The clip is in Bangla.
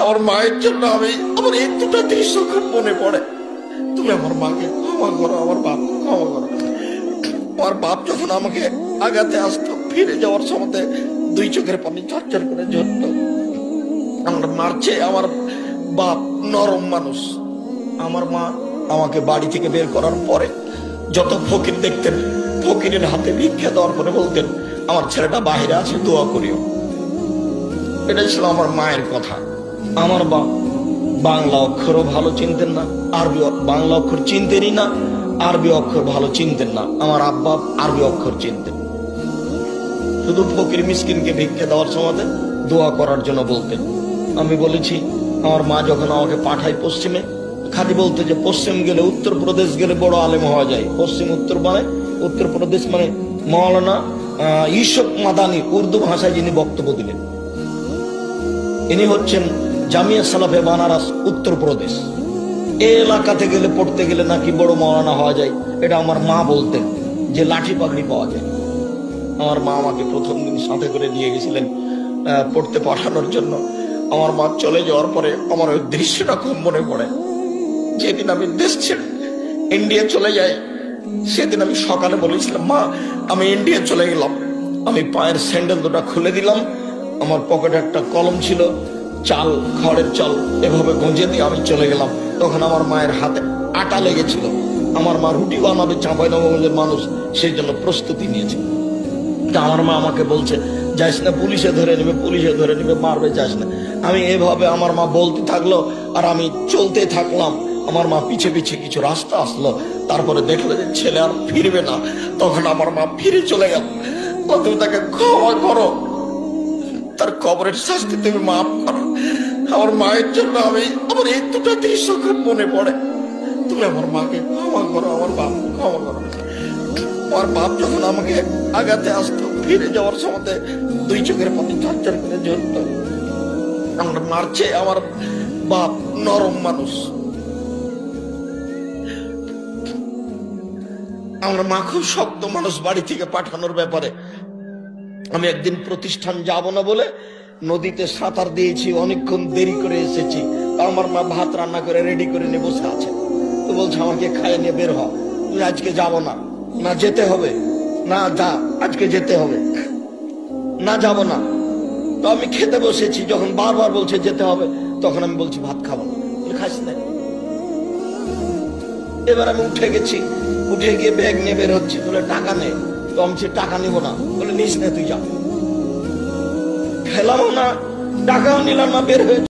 আমার মায়ের জন্য আমার এই দুটো দৃশ্য খুব মনে পড়ে। তুমি আমার মাকে ক্ষমা করো, আমার বাপ ক্ষমা করো। আমার বাপ যখন আমাকে আগাতে আসতো, ফিরে যাওয়ার সময় দুই চোখের পানি ঝরঝর করে ঝরত। আমার মারছে, আমার বাপ নরম মানুষ। আমার মা আমাকে বাড়ি থেকে বের করার পরে যত ফকির দেখতেন, ফকিরের হাতে ভিক্ষা দেওয়ার পরে বলতেন, আমার ছেলেটা বাইরে আছে, দোয়া করিও। এটাই ছিল আমার মায়ের কথা। আমার বাপ বাংলা অক্ষরও ভালো চিনতেন না, আরবি বাংলা অক্ষর চিনতেনই না, আরবি অক্ষর ভালো চিনতেন না। আমার আব্বা আরবি অক্ষর চিনতেন। শুধু ফকির মিসকিনকে ভিক্ষা দেওয়ার সময় দোয়া করার জন্য বলতেন। আমি বলেছি, আমার মা যখন আমাকে পাঠায় পশ্চিমে, খালি বলতে যে পশ্চিম গেলে, উত্তরপ্রদেশ গেলে বড় আলেম হওয়া যায়। পশ্চিম উত্তর মানে, উত্তরপ্রদেশ মানে মৌলানা ইউসুফ মাদানি, উর্দু ভাষায় যিনি বক্তব্য দিলেন, ইনি হচ্ছেন জামিয়া সালাফে বানারস, উত্তরপ্রদেশ। এই এলাকাতে গেলে, পড়তে গেলে নাকি বড় মৌলানা হওয়া যায়। এটা আমার মা বলতেন, যে লাঠি পাগড়ি পাওয়া যায়। আমার মা আমাকে প্রথম দিন সাথে করে নিয়ে গেছিলেন পড়তে পাঠানোর জন্য। আমার মা চলে যাওয়ার পরে আমার ওই দৃশ্যটা খুব মনে পড়ে। যেদিন আমি দেশ ছেড়ে ইন্ডিয়া চলে যাই, সেদিন আমি সকালে বলেছিলাম, মা আমি ইন্ডিয়া চলে গেলাম। আমি পায়ের স্যান্ডেল দুটা খুলে দিলাম, আমার পকেটে একটা কলম ছিল, চাল, খড়ের চাল, এভাবে গুঁজে দিয়ে আমি চলে গেলাম। তখন আমার মায়ের হাতে আটা লেগেছিল। আমার মা রুটি বানাবে, চাঁপাইনবাবগঞ্জের মানুষ, সেই জন্য প্রস্তুতি নিয়েছে। আমার মা আমাকে বলছে, যাইস না, পুলিশে ধরে নেবে, পুলিশে ধরে নেবে, মারবে, যাস না। আমি এভাবে আমার মা বলতে থাকলো আর আমি চলতে থাকলাম। আমার মা পিছে পিছে কিছু রাস্তা আসলো, তারপরে দেখলো যে ছেলে আর ফিরবে না। তখন আমার মা ফিরে চলে গেল। তুমি তাকে ক্ষমা করো, তার কবরের শাস্তি তুমি মাফ করো। আমার মায়ের জন্য আমার এই দুটো দৃশ্য খুব মনে পড়ে। তুমি আমার মাকে ক্ষমা করো, আমার বাপ ক্ষমা করো। আমার বাপ যখন আমাকে আগাতে আসতো, ফিরে যাওয়ার সময় দুই চোখের পানি ঝরঝর করে ঝরত। আমার মারছে, আমার বাপ নরম মানুষ। আমার মা খুব শক্ত মানুষ বাড়ি থেকে পাঠানোর ব্যাপারে। আমি একদিন প্রতিষ্ঠান যাব না বলে নদীতে সাঁতার দিয়েছি, অনেকক্ষণ দেরি করে এসেছি। আমার মা ভাত রান্না করে রেডি করে নিয়ে বসে আছে। তো বলছে, আমাকে খাইয়ে নিয়ে বের হ, তুমি আজকে যাবো না। না, যেতে হবে। না, যা, আজকে যেতে হবে। না, যাব না। তো আমি খেতে বসেছি, যখন বারবার বলছে যেতে হবে, তখন আমি বলছি ভাত খাবো না। খাস না। এবার আমি উঠে গেছি, উঠে গিয়ে ব্যাগ নিয়ে বের হচ্ছি। বলে টাকা নেই। তো আমি টাকা নিবো না। বলে নিস না, তুই যা। খেলামও না, টাকাও নিলাম না, বের হয়ে